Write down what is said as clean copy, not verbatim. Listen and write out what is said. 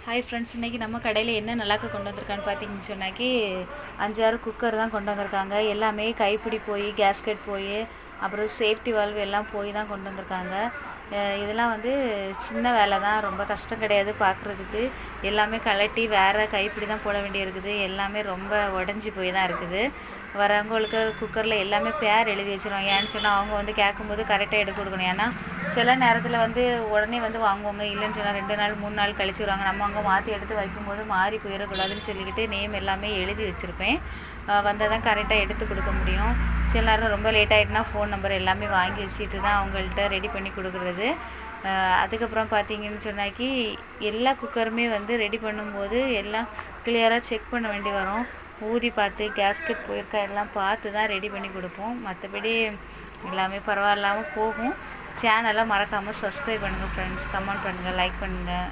Hi friends, இன்றைக்கி நம்ம கடையில் என்ன நல்லாக்க கொண்டு வந்திருக்கான்னு பார்த்தீங்கன்னு சொன்னாக்கி 5-6 குக்கர் தான் கொண்டு வந்திருக்காங்க. எல்லாமே கைப்பிடி போய் கேஸ்கெட் போய் அப்புறம் சேஃப்டி வால்வு எல்லாம் போய் தான் கொண்டு வந்திருக்காங்க. இதெல்லாம் வந்து சின்ன வேலை தான், ரொம்ப கஷ்டம் கிடையாது பார்க்குறதுக்கு. எல்லாமே கலட்டி வேறு கைப்பிடி தான் போட வேண்டியிருக்குது. எல்லாமே ரொம்ப உடஞ்சி போய் தான் இருக்குது. வரவங்களுக்கு குக்கரில் எல்லாமே பேர் எழுதி வச்சுருவாங்க. ஏன்னு சொன்னால் அவங்க வந்து கேட்கும்போது கரெக்டாக எடுத்து கொடுக்கணும். ஏன்னா சில நேரத்தில் வந்து உடனே வந்து வாங்குவாங்க, இல்லைன்னு சொன்னால் 2 நாள் 3 நாள் கழிச்சு வருவாங்க. நம்ம அங்கே மாற்றி எடுத்து வைக்கும்போது மாறி போயிடக்கூடாதுன்னு சொல்லிக்கிட்டு நேம் எல்லாமே எழுதி வச்சுருப்பேன். வந்தால் தான் கரெக்டாக எடுத்து கொடுக்க முடியும். சில நேரம் ரொம்ப லேட் ஆகிட்டுனா ஃபோன் நம்பர் எல்லாமே வாங்கி வச்சுட்டு தான் அவங்கள்ட்ட ரெடி பண்ணி கொடுக்குறது. அதுக்கப்புறம் பார்த்தீங்கன்னு சொன்னாக்கி எல்லா குக்கருமே வந்து ரெடி பண்ணும்போது எல்லாம் கிளியராக செக் பண்ண வேண்டி வரும். ஊதி பார்த்து கேஸ்கெட் போயிருக்கா எல்லாம் பார்த்து தான் ரெடி பண்ணி கொடுப்போம். மற்றபடி எல்லாமே பரவாயில்லாமல் போகும். சேனலை மறக்காமல் சப்ஸ்கிரைப் பண்ணுங்கள் ஃப்ரெண்ட்ஸ். கமெண்ட் பண்ணுங்கள், லைக் பண்ணுங்கள்.